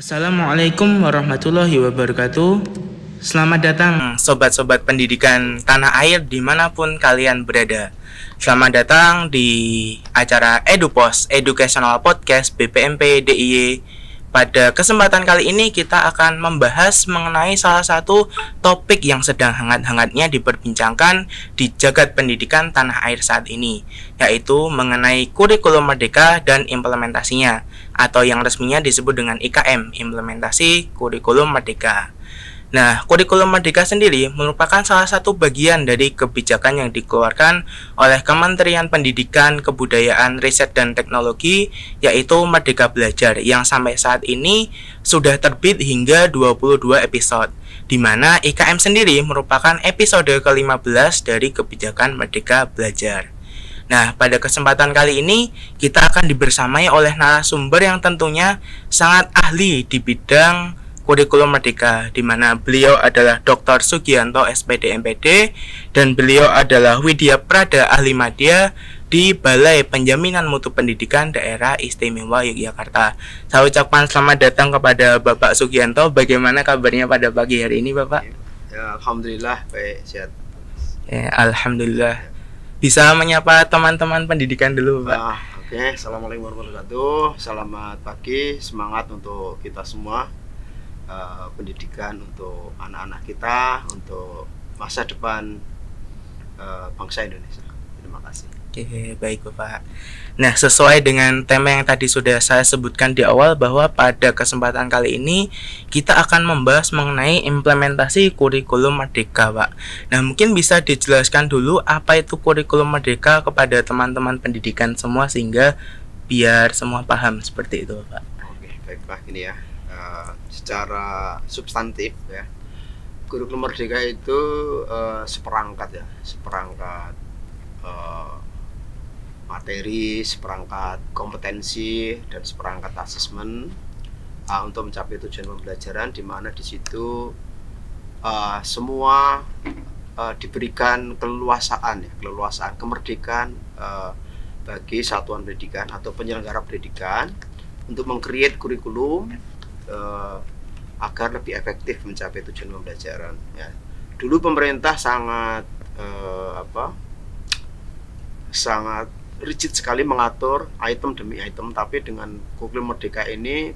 Assalamualaikum warahmatullahi wabarakatuh. Selamat datang sobat-sobat pendidikan tanah air dimanapun kalian berada. Selamat datang di acara EduPos Educational Podcast BPMP DIY. Pada kesempatan kali ini kita akan membahas mengenai salah satu topik yang sedang hangat-hangatnya diperbincangkan di jagat pendidikan tanah air saat ini, yaitu mengenai kurikulum merdeka dan implementasinya, atau yang resminya disebut dengan IKM, Implementasi Kurikulum Merdeka. Nah, kurikulum merdeka sendiri merupakan salah satu bagian dari kebijakan yang dikeluarkan oleh Kementerian Pendidikan, Kebudayaan, Riset, dan Teknologi, yaitu Merdeka Belajar, yang sampai saat ini sudah terbit hingga 22 episode, di mana IKM sendiri merupakan episode ke-15 dari kebijakan Merdeka Belajar. Nah, pada kesempatan kali ini kita akan dibersamai oleh narasumber yang tentunya sangat ahli di bidang kurikulum merdeka, di mana beliau adalah Dr. Sugianto SPD MPD dan beliau adalah Widya Prada Ahli Madya di Balai Penjaminan Mutu Pendidikan Daerah Istimewa Yogyakarta. Saya ucapkan selamat datang kepada Bapak Sugianto. Bagaimana kabarnya pada pagi hari ini, Bapak? Ya, alhamdulillah baik, sehat. Ya, alhamdulillah. Bisa menyapa teman-teman pendidikan dulu, Pak. Oke. Assalamualaikum warahmatullahi wabarakatuh. Selamat pagi, semangat untuk kita semua. Pendidikan untuk anak-anak kita, untuk masa depan bangsa Indonesia. Terima kasih. Oke, baik Bapak. Nah, sesuai dengan tema yang tadi sudah saya sebutkan di awal, bahwa pada kesempatan kali ini kita akan membahas mengenai implementasi kurikulum merdeka, Pak. Nah, mungkin bisa dijelaskan dulu apa itu kurikulum merdeka kepada teman-teman pendidikan semua, sehingga biar semua paham seperti itu, Pak. Oke, baik Pak, ini ya. Secara substantif ya, kurikulum merdeka itu seperangkat materi, seperangkat kompetensi, dan seperangkat asesmen untuk mencapai tujuan pembelajaran, di mana di situ semua diberikan keleluasaan kemerdekaan bagi satuan pendidikan atau penyelenggara pendidikan untuk meng-create kurikulum agar lebih efektif mencapai tujuan pembelajaran. Ya. Dulu pemerintah sangat rigid sekali mengatur item demi item, tapi dengan kurikulum merdeka ini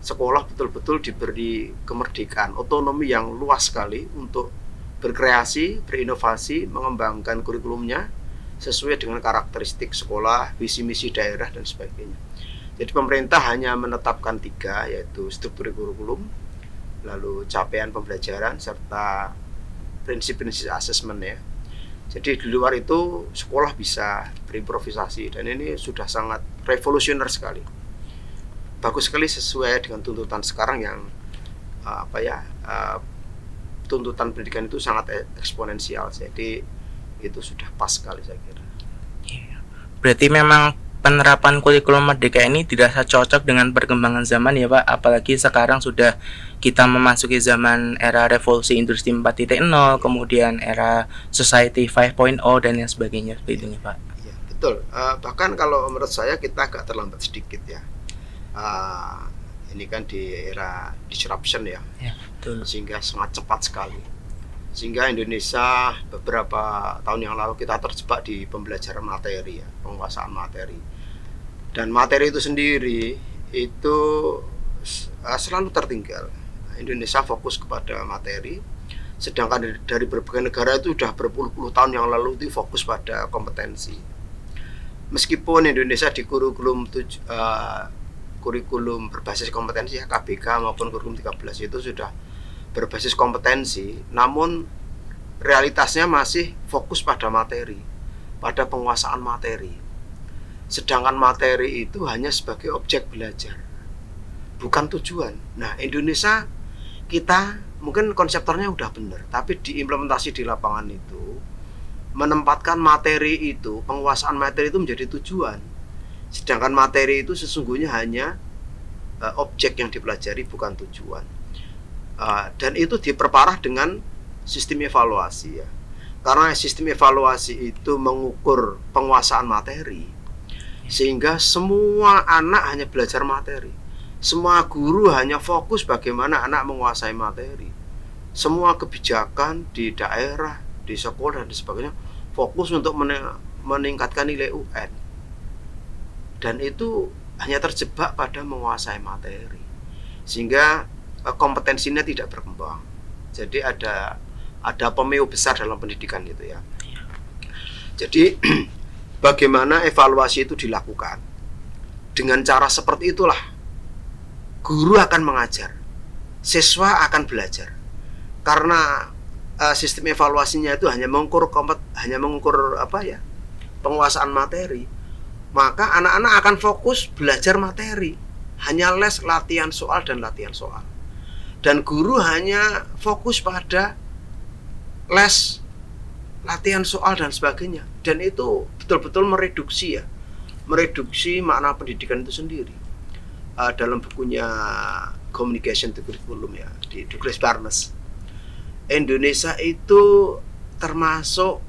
sekolah betul-betul diberi kemerdekaan, otonomi yang luas sekali untuk berkreasi, berinovasi, mengembangkan kurikulumnya sesuai dengan karakteristik sekolah, visi misi daerah, dan sebagainya. Jadi pemerintah hanya menetapkan 3, yaitu struktur kurikulum, lalu capaian pembelajaran, serta prinsip-prinsip asesmen ya. Jadi di luar itu sekolah bisa berimprovisasi, dan ini sudah sangat revolusioner sekali. Bagus sekali, sesuai dengan tuntutan sekarang yang tuntutan pendidikan itu sangat eksponensial. Jadi itu sudah pas sekali saya kira. Berarti memang penerapan kurikulum merdeka ini dirasa cocok dengan perkembangan zaman ya, Pak. Apalagi sekarang sudah kita memasuki zaman era revolusi industri 4.0, kemudian era society 5.0 dan yang sebagainya, seperti itu, Pak. Ya, betul. Bahkan kalau menurut saya kita agak terlambat sedikit ya. Ini kan di era disruption ya, betul. Sehingga sangat cepat sekali. Sehingga Indonesia beberapa tahun yang lalu kita terjebak di pembelajaran materi ya, penguasaan materi. Dan materi itu sendiri itu selalu tertinggal. Indonesia fokus kepada materi, sedangkan dari berbagai negara itu sudah berpuluh-puluh tahun yang lalu itu fokus pada kompetensi. Meskipun Indonesia di kurikulum berbasis kompetensi ya, KBK maupun kurikulum 13 itu sudah berbasis kompetensi, namun realitasnya masih fokus pada materi, pada penguasaan materi. Sedangkan materi itu hanya sebagai objek belajar, bukan tujuan. Nah, Indonesia kita mungkin konseptornya udah benar, tapi diimplementasi di lapangan itu menempatkan materi itu, penguasaan materi itu menjadi tujuan. Sedangkan materi itu sesungguhnya hanya objek yang dipelajari, bukan tujuan. Dan itu diperparah dengan sistem evaluasi ya. Karena sistem evaluasi itu mengukur penguasaan materi, sehingga semua anak hanya belajar materi. Semua guru hanya fokus bagaimana anak menguasai materi. Semua kebijakan di daerah, di sekolah dan sebagainya fokus untuk meningkatkan nilai UN. Dan itu hanya terjebak pada menguasai materi. Sehingga kompetensinya tidak berkembang. Jadi ada pemeo besar dalam pendidikan itu ya. Jadi bagaimana evaluasi itu dilakukan? Dengan cara seperti itulah guru akan mengajar, siswa akan belajar. Karena sistem evaluasinya itu hanya mengukur penguasaan materi, maka anak-anak akan fokus belajar materi, hanya les latihan soal dan latihan soal. Dan guru hanya fokus pada les latihan soal dan sebagainya. Dan itu betul-betul mereduksi makna pendidikan itu sendiri. Dalam bukunya Communication to Curriculum ya, di Douglas Barnes, Indonesia itu termasuk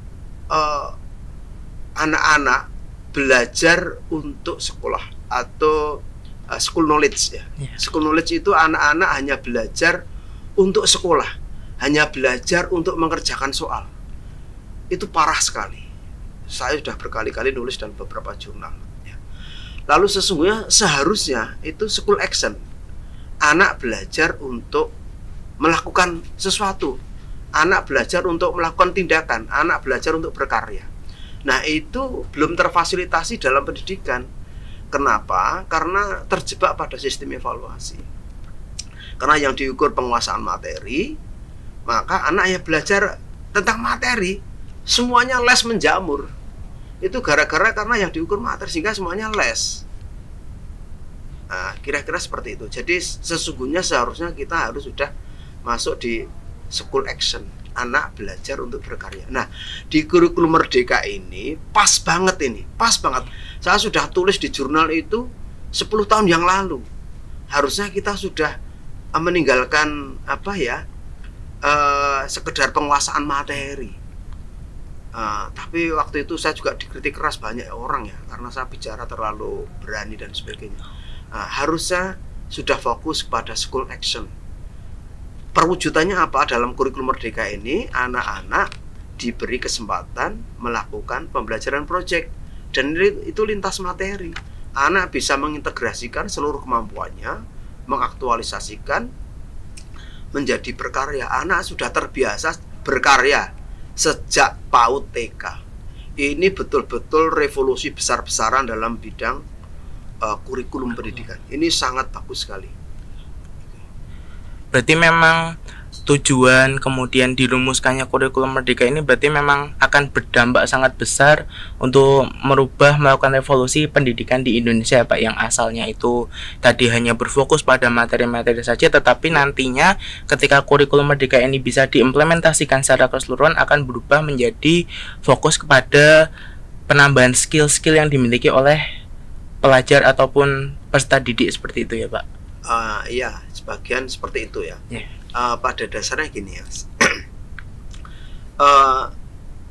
anak-anak belajar untuk sekolah atau school knowledge ya. School knowledge itu anak-anak hanya belajar untuk sekolah, hanya belajar untuk mengerjakan soal. Itu parah sekali. Saya sudah berkali-kali nulis dalam beberapa jurnal. Lalu sesungguhnya seharusnya itu school action. Anak belajar untuk melakukan sesuatu. Anak belajar untuk melakukan tindakan. Anak belajar untuk berkarya. Nah itu belum terfasilitasi dalam pendidikan. Kenapa? Karena terjebak pada sistem evaluasi. Karena yang diukur penguasaan materi, maka anak yang belajar tentang materi semuanya les menjamur. Itu gara-gara karena yang diukur materi, sehingga semuanya les. Nah, kira-kira seperti itu. Jadi sesungguhnya seharusnya kita harus sudah masuk di school action, anak belajar untuk berkarya. Nah, di kurikulum Merdeka ini pas banget ini, pas banget. Saya sudah tulis di jurnal itu 10 tahun yang lalu. Harusnya kita sudah meninggalkan sekedar penguasaan materi. Tapi waktu itu saya juga dikritik keras banyak orang ya, karena saya bicara terlalu berani dan sebagainya. Harusnya sudah fokus kepada school action. Perwujudannya apa? Dalam kurikulum Merdeka ini anak-anak diberi kesempatan melakukan pembelajaran proyek, dan itu lintas materi. Anak bisa mengintegrasikan seluruh kemampuannya, mengaktualisasikan menjadi berkarya. Anak sudah terbiasa berkarya sejak PAUD TK. Ini betul-betul revolusi besar-besaran dalam bidang kurikulum pendidikan. Ini sangat bagus sekali. Berarti memang tujuan kemudian dirumuskannya kurikulum Merdeka ini berarti memang akan berdampak sangat besar untuk melakukan revolusi pendidikan di Indonesia Pak, yang asalnya itu tadi hanya berfokus pada materi-materi saja, tetapi nantinya ketika kurikulum Merdeka ini bisa diimplementasikan secara keseluruhan akan berubah menjadi fokus kepada penambahan skill-skill yang dimiliki oleh pelajar ataupun peserta didik, seperti itu ya Pak? Iya, sebagian seperti itu ya. Pada dasarnya gini ya,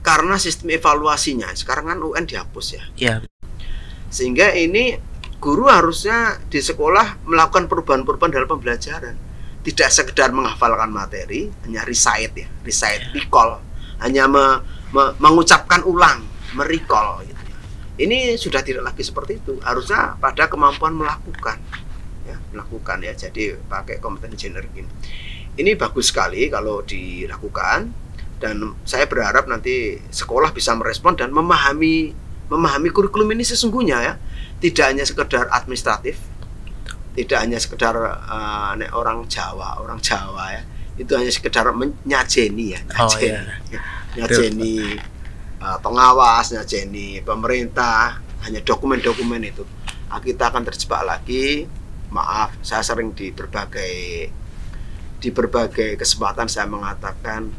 karena sistem evaluasinya sekarang kan UN dihapus ya. Sehingga ini guru harusnya di sekolah melakukan perubahan-perubahan dalam pembelajaran, tidak sekedar menghafalkan materi, hanya recite, recall, hanya mengucapkan ulang, merecall gitu ya. Ini sudah tidak lagi seperti itu, harusnya pada kemampuan melakukan ya, jadi pakai kompetensi generic ini bagus sekali kalau dilakukan, dan saya berharap nanti sekolah bisa merespon dan memahami kurikulum ini sesungguhnya ya, tidak hanya sekedar administratif, tidak hanya sekedar orang Jawa ya, itu hanya sekedar nyajeni ya, nyajeni pengawas, nyajeni pemerintah, hanya dokumen-dokumen itu. Kita akan terjebak lagi. Maaf, saya sering di berbagai kesempatan saya mengatakan,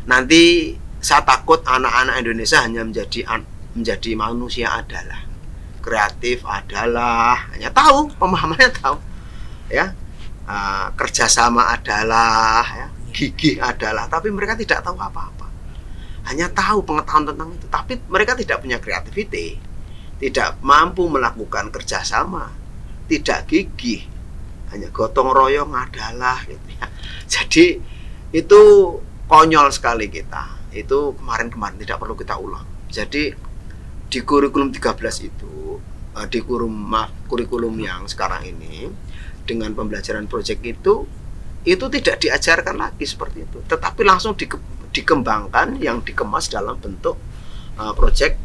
nanti saya takut anak-anak Indonesia hanya menjadi manusia adalah, kreatif adalah, hanya tahu, pemahamannya tahu ya, kerjasama adalah ya, gigih adalah, tapi mereka tidak tahu apa-apa, hanya tahu pengetahuan tentang itu, tapi mereka tidak punya kreativiti, tidak mampu melakukan kerjasama, tidak gigih, hanya gotong royong adalah gitu ya. Jadi itu konyol sekali kita. Itu kemarin-kemarin tidak perlu kita ulang. Jadi di kurikulum 13 itu, di kurikulum yang sekarang ini dengan pembelajaran proyek itu tidak diajarkan lagi seperti itu, tetapi langsung dikembangkan yang dikemas dalam bentuk proyek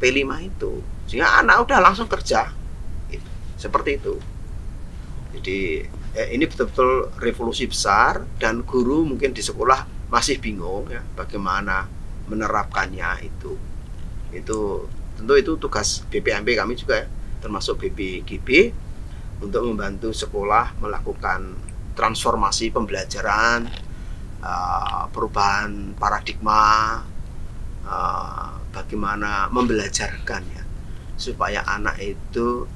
P5 itu, sehingga anak udah langsung kerja seperti itu. Jadi ini betul-betul revolusi besar, dan guru mungkin di sekolah masih bingung ya bagaimana menerapkannya itu. Tentu itu tugas BPMP kami juga ya, termasuk BPGB, untuk membantu sekolah melakukan transformasi pembelajaran, perubahan paradigma, bagaimana membelajarkan ya, supaya anak itu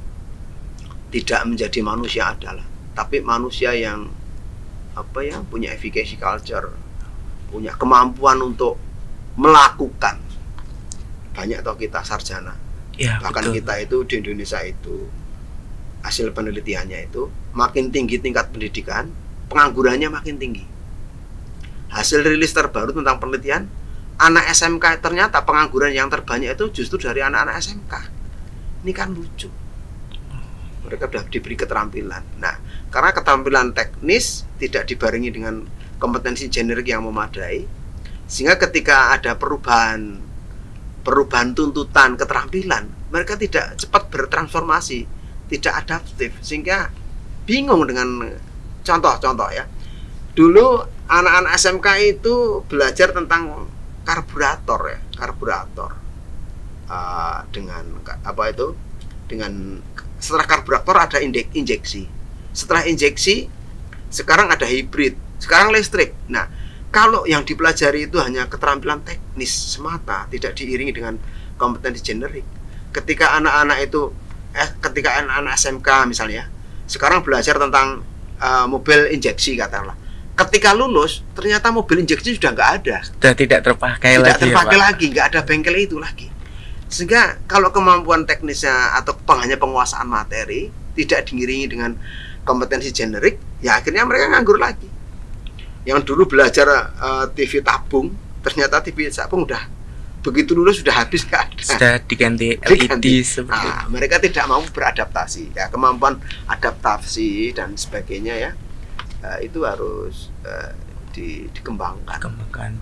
tidak menjadi manusia adalah, tapi manusia yang punya efficacy culture, punya kemampuan untuk melakukan. Banyak toh kita sarjana ya, bahkan betul. Kita itu di Indonesia itu hasil penelitiannya itu makin tinggi tingkat pendidikan, penganggurannya makin tinggi. Hasil rilis terbaru tentang penelitian, anak SMK ternyata pengangguran yang terbanyak itu justru dari anak-anak SMK. Ini kan lucu. Mereka sudah diberi keterampilan. Nah, karena keterampilan teknis tidak dibarengi dengan kompetensi generik yang memadai, sehingga ketika ada perubahan tuntutan keterampilan, mereka tidak cepat bertransformasi, tidak adaptif, sehingga bingung dengan contoh ya. Dulu anak-anak SMK itu belajar tentang karburator ya, dengan setelah karburator ada injeksi, setelah injeksi sekarang ada hibrid, sekarang listrik. Nah, kalau yang dipelajari itu hanya keterampilan teknis semata, tidak diiringi dengan kompetensi generik. Ketika anak-anak SMK misalnya, sekarang belajar tentang mobil injeksi katakanlah. Ketika lulus, ternyata mobil injeksi sudah nggak ada. Sudah tidak terpakai lagi, nggak ada bengkel itu lagi. Sehingga kalau kemampuan teknisnya atau hanya penguasaan materi tidak diiringi dengan kompetensi generik, ya akhirnya mereka nganggur lagi. Yang dulu belajar TV tabung, ternyata TV tabung udah begitu lulus sudah habis, nggak ada. Sudah diganti LED seperti itu. Mereka tidak mau beradaptasi. Ya, kemampuan adaptasi dan sebagainya ya, itu harus dikembangkan.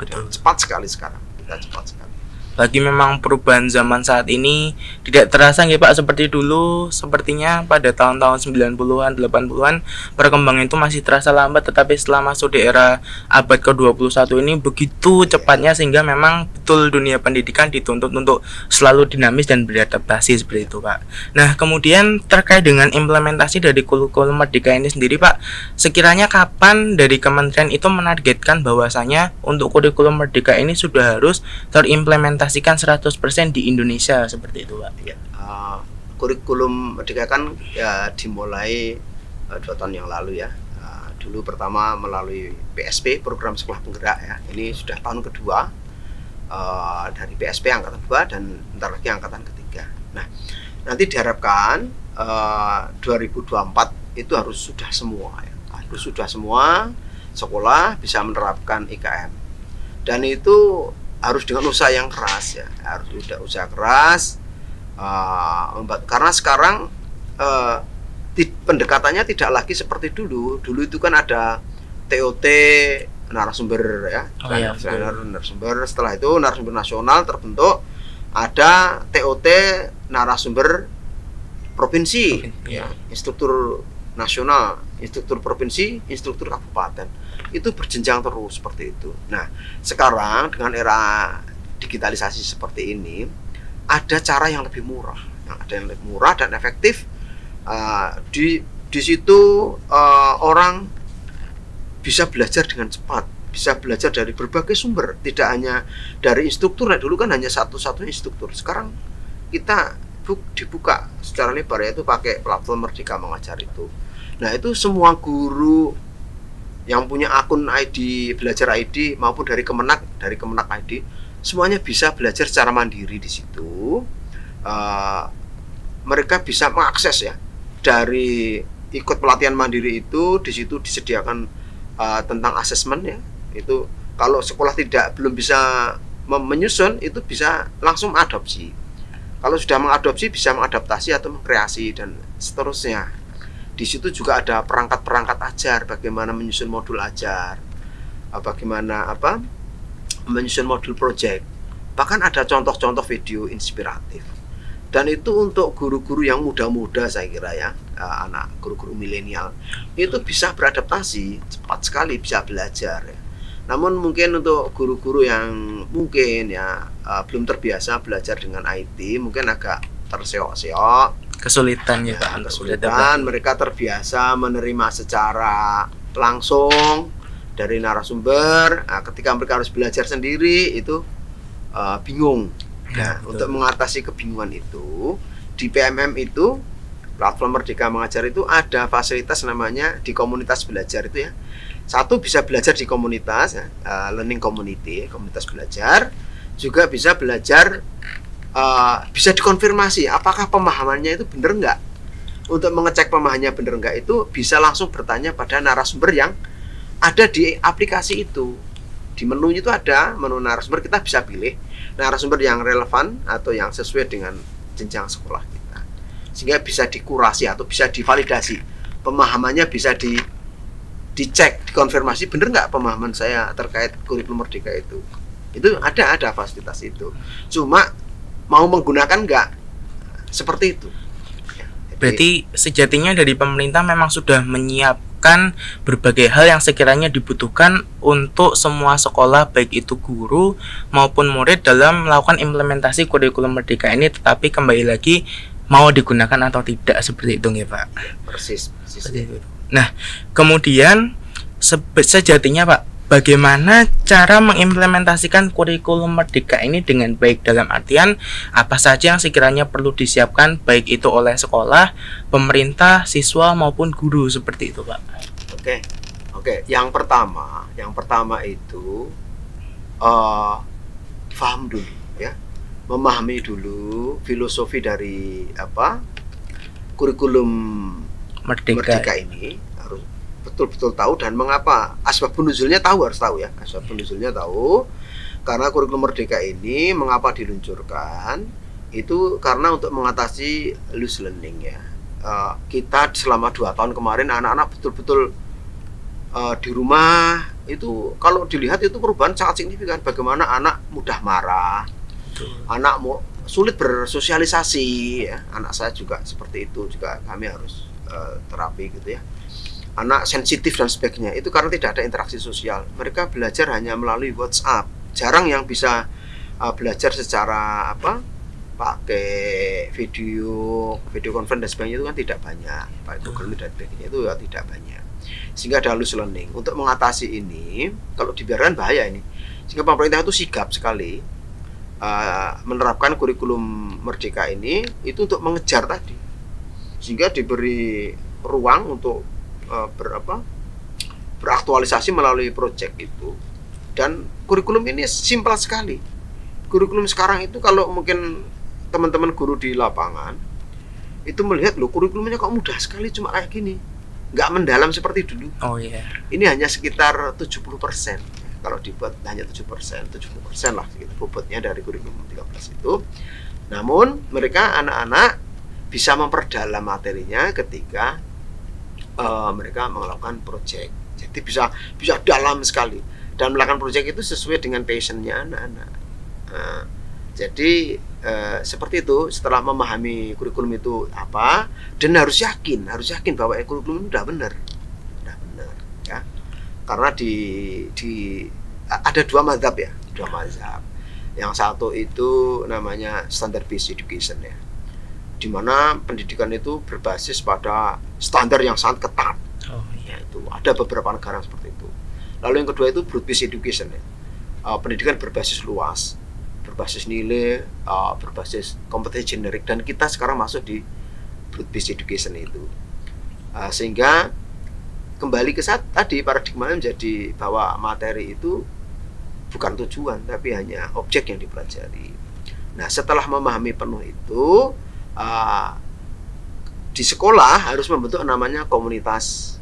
Betul. Dan cepat sekali sekarang. Cepat sekali. Lagi memang perubahan zaman saat ini tidak terasa nggih Pak seperti dulu. Sepertinya pada tahun-tahun 90-an, 80-an perkembangan itu masih terasa lambat, tetapi setelah masuk di era abad ke-21 ini begitu cepatnya, sehingga memang betul dunia pendidikan dituntut untuk selalu dinamis dan beradaptasi seperti itu Pak. Nah, kemudian terkait dengan implementasi dari kurikulum Merdeka ini sendiri Pak, sekiranya kapan dari kementerian itu menargetkan bahwasanya untuk kurikulum Merdeka ini sudah harus terimplementasi 100% di Indonesia seperti itu Pak? Ya, kurikulum Merdeka kan ya dimulai 2 tahun yang lalu ya. Dulu pertama melalui PSP, program sekolah penggerak ya. Ini sudah tahun kedua dari PSP angkatan 2 dan bentar lagi angkatan ketiga. Nah, nanti diharapkan 2024 itu harus sudah semua ya. Harus sudah semua sekolah bisa menerapkan IKM. Dan itu harus dengan usaha yang keras ya, harus usaha keras, karena sekarang pendekatannya tidak lagi seperti dulu. Dulu itu kan ada TOT narasumber ya, narasumber. Setelah itu narasumber nasional terbentuk, ada TOT narasumber provinsi, ya, instruktur nasional, instruktur provinsi, instruktur kabupaten. Itu berjenjang terus seperti itu. Nah, sekarang dengan era digitalisasi seperti ini, ada cara yang lebih murah, dan efektif. Di situ orang bisa belajar dengan cepat, bisa belajar dari berbagai sumber, tidak hanya dari instruktur. Nah, dulu kan hanya satu-satunya instruktur. Sekarang kita dibuka secara lebar, yaitu pakai platform Merdeka Mengajar itu. Nah, itu semua guru yang punya akun ID, belajar ID maupun dari Kemenak ID, semuanya bisa belajar secara mandiri di situ. Mereka bisa mengakses ya dari ikut pelatihan mandiri itu di situ disediakan tentang asesmen ya. Itu kalau sekolah belum bisa menyusun itu bisa langsung adopsi. Kalau sudah mengadopsi bisa mengadaptasi atau mengkreasi dan seterusnya. Di situ juga ada perangkat-perangkat ajar, bagaimana menyusun modul ajar, bagaimana menyusun modul project. Bahkan ada contoh-contoh video inspiratif. Dan itu untuk guru-guru yang muda-muda saya kira ya, anak guru-guru milenial itu bisa beradaptasi cepat sekali, bisa belajar ya. Namun mungkin untuk guru-guru yang mungkin ya belum terbiasa belajar dengan IT, mungkin agak terseok-seok, kesulitan ya, kesulitan. Mereka terbiasa menerima secara langsung dari narasumber. Nah, ketika mereka harus belajar sendiri itu bingung. Nah, untuk mengatasi kebingungan itu di PMM itu, platform Merdeka Mengajar itu ada fasilitas namanya di komunitas belajar itu ya. Satu bisa belajar di komunitas ya, learning community, komunitas belajar. Juga bisa belajar, bisa dikonfirmasi apakah pemahamannya itu benar enggak. Untuk mengecek pemahamannya benar enggak itu bisa langsung bertanya pada narasumber yang ada di aplikasi itu. Di menunya itu ada menu narasumber, kita bisa pilih narasumber yang relevan atau yang sesuai dengan jenjang sekolah kita, sehingga bisa dikurasi atau bisa divalidasi pemahamannya, bisa dicek, dikonfirmasi bener nggak pemahaman saya terkait kurikulum Merdeka itu ada fasilitas itu, cuma mau menggunakan nggak seperti itu. Berarti sejatinya dari pemerintah memang sudah menyiapkan berbagai hal yang sekiranya dibutuhkan untuk semua sekolah, baik itu guru maupun murid, dalam melakukan implementasi kurikulum Merdeka ini. Tetapi kembali lagi mau digunakan atau tidak, seperti itu ya Pak. Persis. Nah, kemudian sejatinya Pak, bagaimana cara mengimplementasikan kurikulum Merdeka ini dengan baik, dalam artian apa saja yang sekiranya perlu disiapkan baik itu oleh sekolah, pemerintah, siswa maupun guru, seperti itu Pak. Oke. Yang pertama itu paham dulu ya, memahami dulu filosofi dari kurikulum Merdeka ini, harus betul-betul tahu, dan mengapa asbabun nuzulnya harus tahu ya. Asbabun nuzulnya tahu, karena kurikulum Merdeka ini mengapa diluncurkan itu karena untuk mengatasi loose learning ya. Kita selama 2 tahun kemarin anak-anak betul-betul di rumah itu, kalau dilihat itu perubahan sangat signifikan. Bagaimana anak mudah marah, anak sulit bersosialisasi ya. Anak saya juga seperti itu, juga kami harus terapi gitu ya. Anak sensitif dan sebagainya, itu karena tidak ada interaksi sosial. Mereka belajar hanya melalui WhatsApp. Jarang yang bisa belajar secara pakai video conference dan sebagainya, itu kan tidak banyak. Pakai Google Meet dan sebagainya itu ya tidak banyak. Sehingga ada loose learning. Untuk mengatasi ini, kalau dibiarkan bahaya ini. Sehingga pemerintah itu sigap sekali menerapkan kurikulum Merdeka ini itu untuk mengejar tadi. Sehingga diberi ruang untuk beraktualisasi melalui proyek itu. Dan kurikulum ini simpel sekali. Kurikulum sekarang itu, kalau mungkin teman-teman guru di lapangan itu melihat, loh kurikulumnya kok mudah sekali, cuma kayak gini, nggak mendalam seperti dulu. Oh iya. Ini hanya sekitar 70%. Kalau dibuat hanya 70% lah segitu bobotnya dari kurikulum 13 itu. Namun mereka anak-anak bisa memperdalam materinya ketika mereka melakukan proyek. Jadi bisa dalam sekali, dan melakukan proyek itu sesuai dengan passionnya anak-anak. Jadi seperti itu. Setelah memahami kurikulum itu apa, dan harus yakin bahwa kurikulum itu udah benar ya. Karena ada 2 mazhab ya, 2 mazhab. Yang satu itu namanya standard based education ya, dimana pendidikan itu berbasis pada standar yang sangat ketat. Oh iya. Itu ada beberapa negara seperti itu. Lalu yang kedua itu broad based education ya, pendidikan berbasis luas, berbasis nilai, berbasis kompetensi generik, dan kita sekarang masuk di broad based education itu. Sehingga kembali ke saat tadi, paradigmanya menjadi bahwa materi itu bukan tujuan tapi hanya objek yang dipelajari. Nah, setelah memahami penuh itu, di sekolah harus membentuk namanya komunitas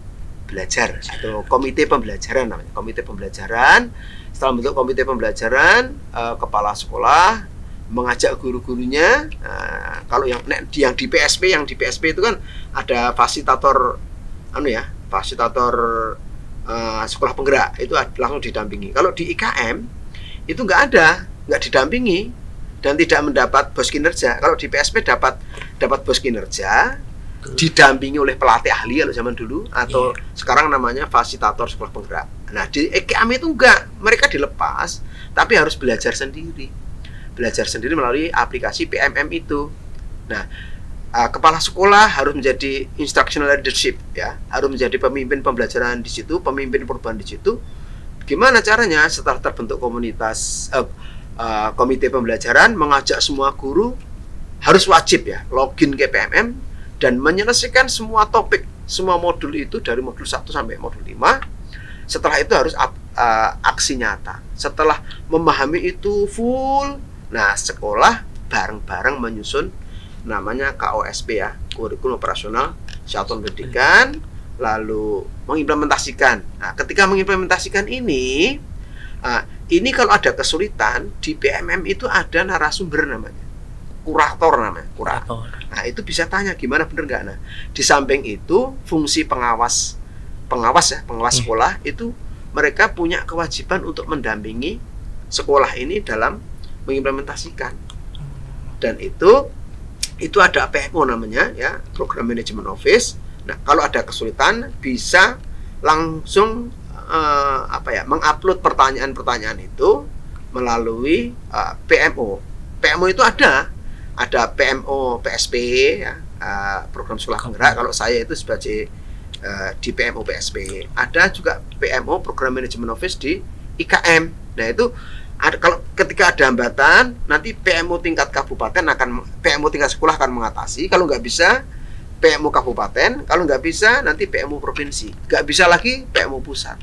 belajar atau komite pembelajaran namanya. Komite pembelajaran. Setelah membentuk komite pembelajaran, kepala sekolah mengajak guru-gurunya. Kalau yang di PSP, itu kan ada fasilitator fasilitator sekolah penggerak, itu langsung didampingi. Kalau di IKM itu nggak didampingi dan tidak mendapat bos kinerja. Kalau di PSP dapat bos kinerja, didampingi oleh pelatih ahli kalau zaman dulu, atau sekarang namanya fasilitator sekolah penggerak. Nah, di IKM itu enggak, mereka dilepas tapi harus belajar sendiri melalui aplikasi PMM itu. Nah, kepala sekolah harus menjadi instructional leadership, ya, harus menjadi pemimpin pembelajaran di situ, pemimpin perubahan di situ. Gimana caranya? Setelah terbentuk komunitas komite pembelajaran, mengajak semua guru harus wajib ya login ke PMM dan menyelesaikan semua topik, semua modul itu dari modul 1 sampai modul 5. Setelah itu harus aksi nyata. Setelah memahami itu full, nah sekolah bareng-bareng menyusun namanya KOSP ya, kurikulum operasional satuan pendidikan, lalu mengimplementasikan. Nah, ketika mengimplementasikan ini kalau ada kesulitan di PMM itu ada narasumber namanya, kurator namanya, kurator. Nah, itu bisa tanya gimana bener nggak. Nah, di samping itu fungsi pengawas sekolah itu mereka punya kewajiban untuk mendampingi sekolah ini dalam mengimplementasikan. Dan itu ada PMO namanya ya, Program Management Office. Nah, kalau ada kesulitan bisa langsung mengupload pertanyaan-pertanyaan itu melalui PMO. PMO itu ada PMO PSP ya, program sekolah penggerak. Kalau saya itu sebagai di PMO PSP. Ada juga PMO Program Management Office di IKM. Nah, itu kalau ketika ada hambatan, nanti PMO tingkat sekolah akan mengatasi. Kalau nggak bisa, PMO kabupaten. Kalau nggak bisa, nanti PMO provinsi. Nggak bisa lagi, PMO pusat.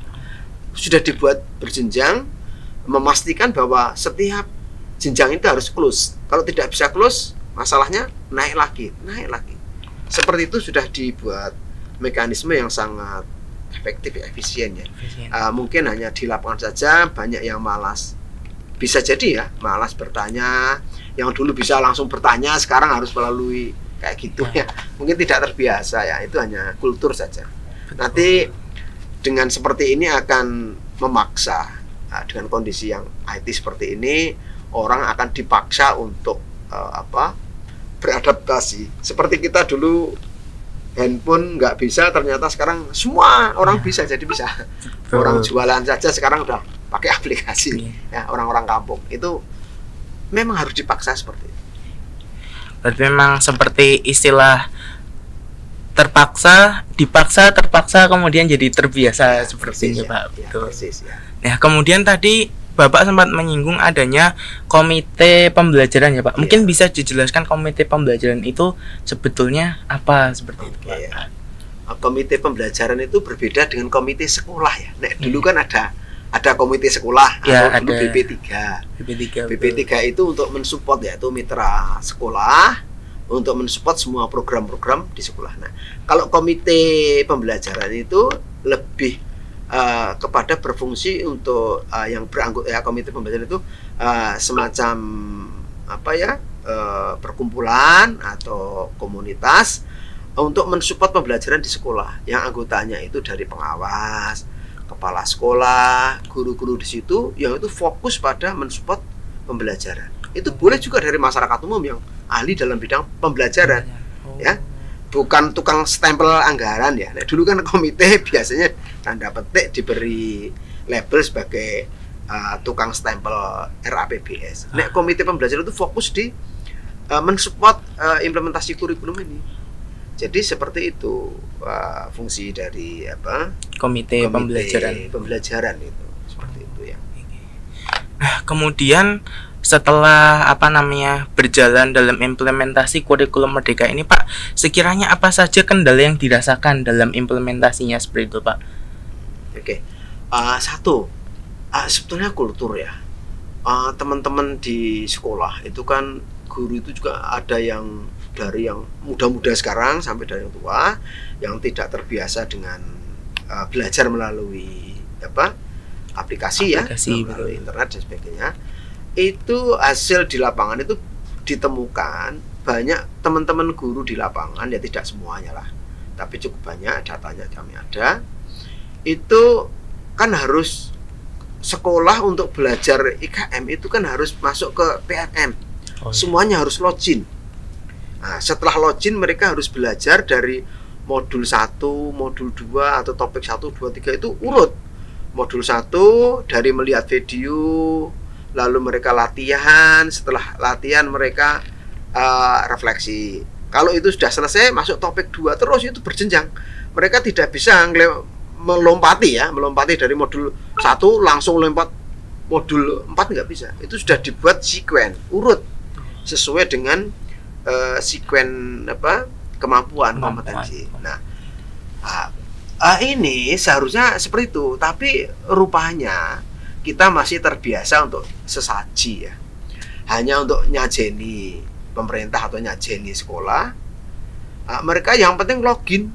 Sudah dibuat berjenjang, memastikan bahwa setiap jenjang itu harus close. Kalau tidak bisa close, masalahnya naik lagi. Seperti itu sudah dibuat mekanisme yang sangat efektif, efisien ya. Mungkin hanya di lapangan saja banyak yang malas. Bisa jadi ya, malas bertanya. Yang dulu bisa langsung bertanya, sekarang harus melalui kayak gitu ya. Mungkin tidak terbiasa ya, itu hanya kultur saja. Nanti dengan seperti ini akan memaksa, dengan kondisi yang IT seperti ini, orang akan dipaksa untuk beradaptasi. Seperti kita dulu handphone nggak bisa, ternyata sekarang semua orang bisa, jadi bisa. Orang jualan saja sekarang udah pakai aplikasi ya, orang-orang kampung. Itu memang harus dipaksa seperti itu. Berarti memang seperti istilah terpaksa kemudian jadi terbiasa ya, seperti ini Pak. Ya, persis, ya. Nah, kemudian tadi Bapak sempat menyinggung adanya komite pembelajaran ya Pak. Mungkin bisa dijelaskan komite pembelajaran itu sebetulnya apa seperti itu Pak? Ya. Komite pembelajaran itu berbeda dengan komite sekolah ya. Nah, dulu kan ada komite sekolah ya, atau dulu ada BP3. BP3 itu untuk mensupport, yaitu mitra sekolah, untuk mensupport semua program-program di sekolah. Nah, kalau komite pembelajaran itu lebih kepada berfungsi untuk yang beranggota ya, komite pembelajaran itu semacam perkumpulan atau komunitas untuk mensupport pembelajaran di sekolah, yang anggotanya itu dari pengawas, kepala sekolah, guru-guru di situ, yang itu fokus pada mensupport pembelajaran. Itu boleh juga dari masyarakat umum yang ahli dalam bidang pembelajaran, ya, bukan tukang stempel anggaran ya. Nah, dulu kan komite biasanya tanda petik diberi label sebagai tukang stempel RAPBS. Nah, komite pembelajaran itu fokus di mensupport implementasi kurikulum ini. Jadi seperti itu fungsi dari komite pembelajaran itu, seperti itu ya. Nah, kemudian setelah berjalan dalam implementasi kurikulum Merdeka ini Pak, sekiranya apa saja kendala yang dirasakan dalam implementasinya seperti itu Pak? Oke. Satu, sebetulnya kultur ya. Teman-teman di sekolah itu kan, guru itu juga ada yang dari yang muda-muda sekarang sampai dari yang tua yang tidak terbiasa dengan belajar melalui aplikasi ya, melalui internet dan sebagainya. Itu hasil di lapangan itu ditemukan banyak teman-teman guru di lapangan, ya tidak semuanya lah, tapi cukup banyak, datanya kami ada. Itu kan harus sekolah untuk belajar IKM itu kan harus masuk ke PMM. Semuanya harus login. Nah, setelah login mereka harus belajar dari modul 1, modul 2 atau topik 1, 2, 3 itu urut. Modul 1 dari melihat video, lalu mereka latihan, setelah latihan mereka refleksi. Kalau itu sudah selesai masuk topik 2 terus itu berjenjang. Mereka tidak bisa melompati dari modul 1 langsung lompat modul 4, nggak bisa. Itu sudah dibuat sekuen, urut sesuai dengan sekuen kemampuan kompetensi. Nah, ini seharusnya seperti itu, tapi rupanya kita masih terbiasa untuk sesaji ya. Hanya untuk nyajeni pemerintah atau nyajeni sekolah. Mereka yang penting login.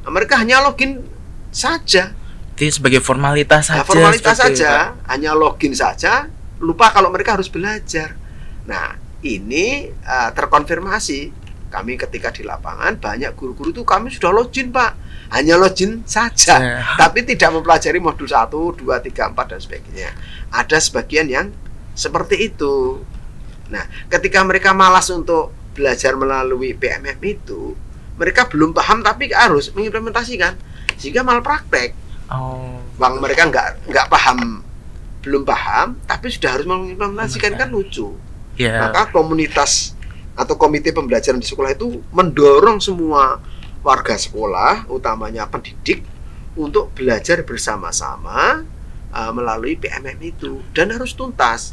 Mereka hanya login saja. Itu sebagai formalitas saja. Formalitas saja, hanya login saja, lupa kalau mereka harus belajar. Nah, ini terkonfirmasi. Kami ketika di lapangan banyak guru-guru itu kami sudah login, Pak. Hanya login saja, tapi tidak mempelajari modul 1, 2, 3, 4 dan sebagainya. Ada sebagian yang seperti itu. Nah, ketika mereka malas untuk belajar melalui PMM itu, mereka belum paham tapi harus mengimplementasikan, sehingga malpraktek. Bang, mereka nggak paham, belum paham, tapi sudah harus mengimplementasikan, kan lucu. Maka komunitas atau komite pembelajaran di sekolah itu mendorong semua warga sekolah, utamanya pendidik, untuk belajar bersama-sama melalui PMM itu, dan harus tuntas.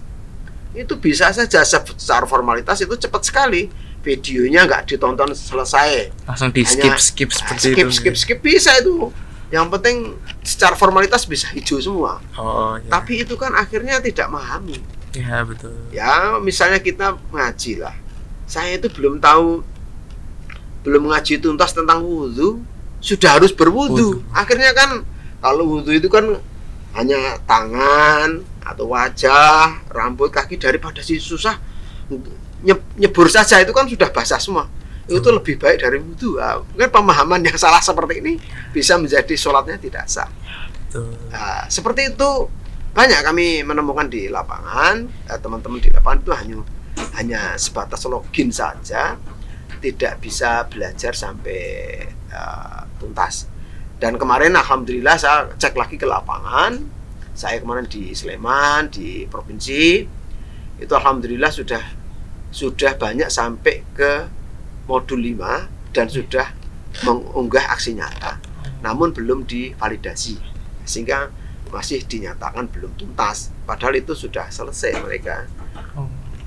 Itu bisa saja secara formalitas itu cepat sekali, videonya nggak ditonton selesai, langsung di skip seperti itu. Skip bisa itu. Yang penting secara formalitas bisa hijau semua. Tapi itu kan akhirnya tidak memahami. Ya, betul. Ya, misalnya kita ngaji lah, saya itu belum ngaji tuntas tentang wudhu, sudah harus berwudhu. Akhirnya kan kalau wudhu itu kan hanya tangan atau wajah, rambut, kaki, daripada susah nyebur saja itu kan sudah basah semua. Itu lebih baik dari wudhu. Mungkin pemahaman yang salah seperti ini bisa menjadi sholatnya tidak sah. Nah, seperti itu banyak kami menemukan di lapangan. Teman-teman di lapangan itu hanya sebatas login saja, tidak bisa belajar sampai tuntas. Dan kemarin alhamdulillah saya cek lagi ke lapangan. Saya kemarin di Sleman, di provinsi, itu alhamdulillah sudah banyak sampai ke modul 5 dan sudah mengunggah aksi nyata. Namun belum divalidasi, sehingga masih dinyatakan belum tuntas. Padahal itu sudah selesai mereka.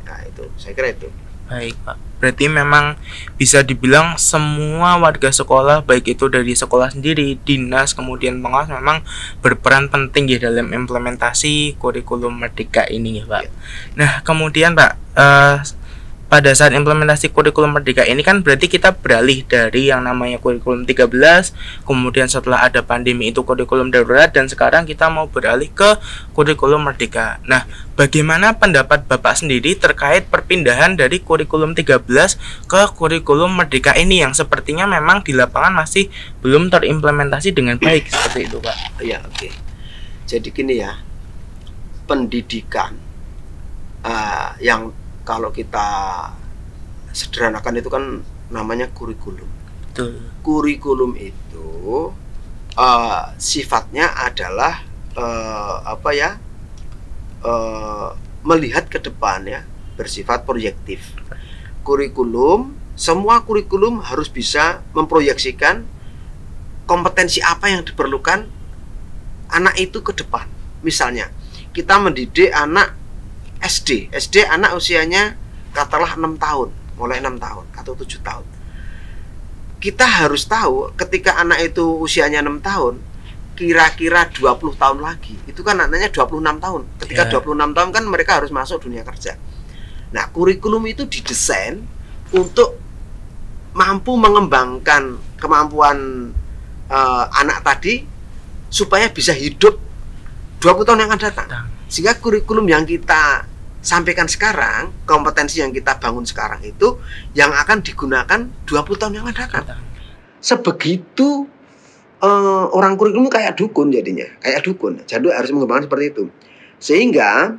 Nah, itu saya kira itu. Baik, Pak. Berarti memang bisa dibilang semua warga sekolah, baik itu dari sekolah sendiri, dinas, kemudian pengawas, memang berperan penting ya dalam implementasi kurikulum Merdeka ini ya, Pak. Nah, kemudian Pak, pada saat implementasi kurikulum Merdeka ini kan berarti kita beralih dari yang namanya kurikulum 13, kemudian setelah ada pandemi itu kurikulum darurat, dan sekarang kita mau beralih ke kurikulum Merdeka. Nah, bagaimana pendapat Bapak sendiri terkait perpindahan dari kurikulum 13 ke kurikulum Merdeka ini yang sepertinya memang di lapangan masih belum terimplementasi dengan baik seperti itu, Pak? Iya, oke. Jadi gini ya, pendidikan yang kalau kita sederhanakan itu kan namanya kurikulum. Betul. Kurikulum itu sifatnya adalah melihat ke depan ya, bersifat proyektif. Kurikulum, semua kurikulum harus bisa memproyeksikan kompetensi apa yang diperlukan anak itu ke depan. Misalnya, kita mendidik anak SD anak usianya katakanlah 6 tahun, mulai 6 tahun atau 7 tahun. Kita harus tahu ketika anak itu usianya 6 tahun, kira-kira 20 tahun lagi, itu kan anaknya 26 tahun. Ketika 26 tahun kan mereka harus masuk dunia kerja. Nah, kurikulum itu didesain untuk mampu mengembangkan kemampuan anak tadi supaya bisa hidup 20 tahun yang akan datang. Sehingga kurikulum yang kita sampaikan sekarang, kompetensi yang kita bangun sekarang itu yang akan digunakan 20 tahun yang akan datang. Sebegitu orang kurikulum kayak dukun jadinya, kayak dukun. Jadi harus mengembangkan seperti itu. Sehingga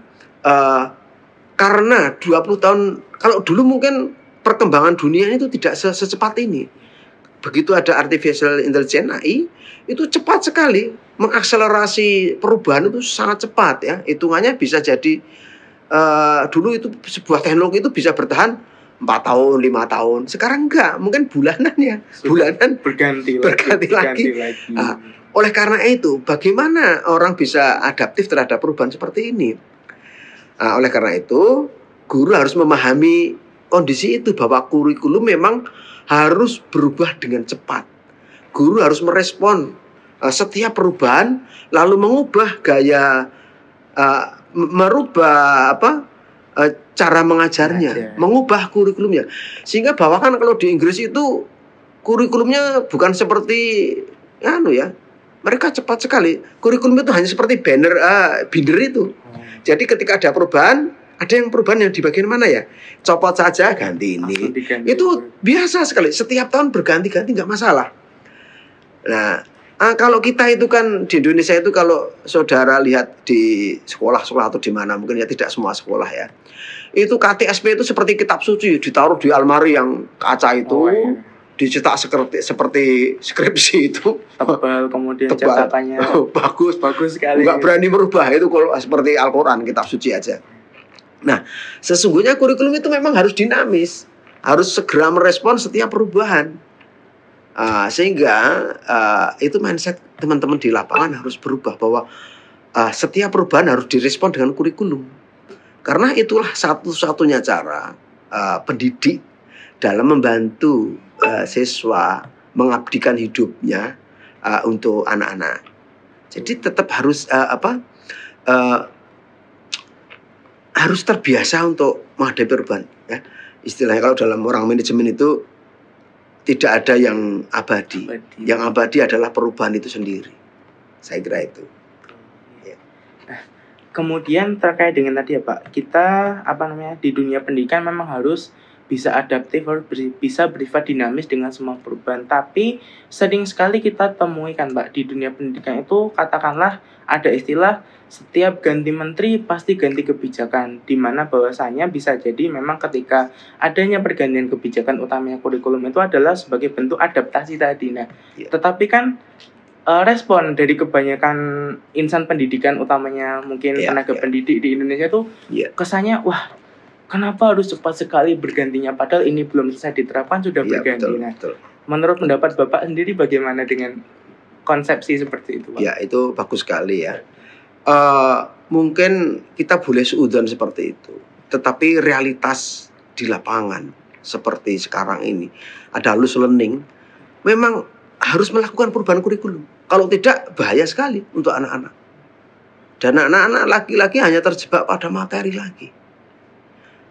karena 20 tahun, kalau dulu mungkin perkembangan dunia itu tidak secepat ini. Begitu ada artificial intelligence AI, itu cepat sekali mengakselerasi perubahan, itu sangat cepat ya. Hitungannya bisa jadi dulu itu sebuah teknologi itu bisa bertahan 4 tahun, 5 tahun. Sekarang enggak, mungkin bulanan ya. Bulanan berganti lagi. Nah, oleh karena itu, bagaimana orang bisa adaptif terhadap perubahan seperti ini? Nah, oleh karena itu, guru harus memahami kondisi itu, bahwa kurikulum memang harus berubah dengan cepat. Guru harus merespon setiap perubahan, lalu mengubah gaya, merubah cara mengajarnya, mengubah kurikulumnya. Sehingga bahwa kan kalau di Inggris itu kurikulumnya bukan seperti mereka cepat sekali. Kurikulum itu hanya seperti binder itu. Jadi ketika ada perubahan, ada yang perubahan yang di bagian mana ya? Copot saja, ganti ini. Itu biasa sekali. Setiap tahun berganti-ganti, nggak masalah. Nah, kalau kita itu kan di Indonesia itu, kalau saudara lihat di sekolah-sekolah atau di mana, mungkin ya tidak semua sekolah ya. Itu KTSP itu seperti kitab suci, ditaruh di almari yang kaca itu. Dicetak seperti skripsi itu, tebal, kemudian cetakannya bagus sekali. Nggak berani merubah itu kalau seperti Al-Quran, kitab suci aja. Nah, sesungguhnya kurikulum itu memang harus dinamis, harus segera merespon setiap perubahan, sehingga itu mindset teman-teman di lapangan harus berubah, bahwa setiap perubahan harus direspon dengan kurikulum, karena itulah satu-satunya cara pendidik dalam membantu siswa mengabdikan hidupnya untuk anak-anak. Jadi tetap harus harus terbiasa untuk menghadapi perubahan. Ya. Istilahnya kalau dalam orang manajemen itu tidak ada yang abadi. Yang abadi adalah perubahan itu sendiri. Saya kira itu. Ya. Nah, kemudian terkait dengan tadi ya Pak, kita di dunia pendidikan memang harus bisa adaptif, harus bisa bersifat dinamis dengan semua perubahan. Tapi sering sekali kita temui kan Pak, di dunia pendidikan itu katakanlah ada istilah setiap ganti menteri pasti ganti kebijakan, di mana bahwasanya bisa jadi memang ketika adanya pergantian kebijakan utamanya kurikulum itu adalah sebagai bentuk adaptasi tadi. Nah, tetapi kan respon dari kebanyakan insan pendidikan, utamanya mungkin tenaga pendidik di Indonesia itu kesannya, wah, kenapa harus cepat sekali bergantinya, padahal ini belum selesai diterapkan sudah berganti. Betul. Menurut pendapat Bapak sendiri bagaimana dengan konsepsi seperti itu, Pak? Ya, itu bagus sekali ya. Mungkin kita boleh seudon seperti itu, tetapi realitas di lapangan seperti sekarang ini ada loose learning, memang harus melakukan perubahan kurikulum. Kalau tidak, bahaya sekali untuk anak-anak. Dan anak-anak laki-laki hanya terjebak pada materi lagi.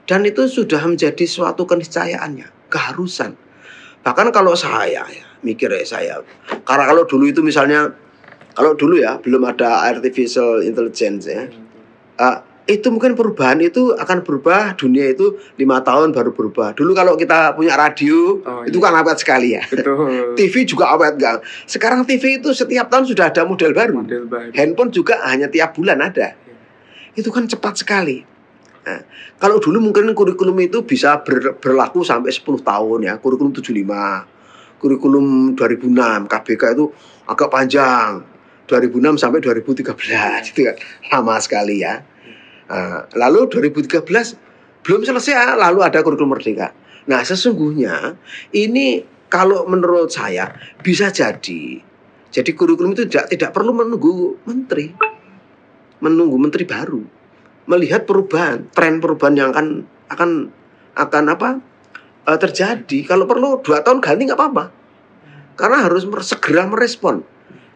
Dan itu sudah menjadi suatu keniscayaannya, keharusan. Bahkan kalau saya karena kalau dulu itu misalnya, kalau dulu ya belum ada artificial intelligence ya, itu mungkin perubahan itu akan berubah, dunia itu 5 tahun baru berubah. Dulu kalau kita punya radio, itu kan awet sekali ya. Betul. TV juga awet enggak. Sekarang TV itu setiap tahun sudah ada model baru. Handphone juga hanya tiap bulan ada. Itu kan cepat sekali. Nah, kalau dulu mungkin kurikulum itu bisa berlaku sampai 10 tahun ya, kurikulum 75, kurikulum 2006, KBK itu agak panjang, 2006 sampai 2013, itu kan lama sekali ya. Lalu 2013 belum selesai, lalu ada kurikulum merdeka. Nah, sesungguhnya ini kalau menurut saya bisa jadi kurikulum itu tidak perlu menunggu menteri baru. Melihat perubahan, tren perubahan yang akan terjadi. Kalau perlu 2 tahun ganti nggak apa-apa, karena harus segera merespon,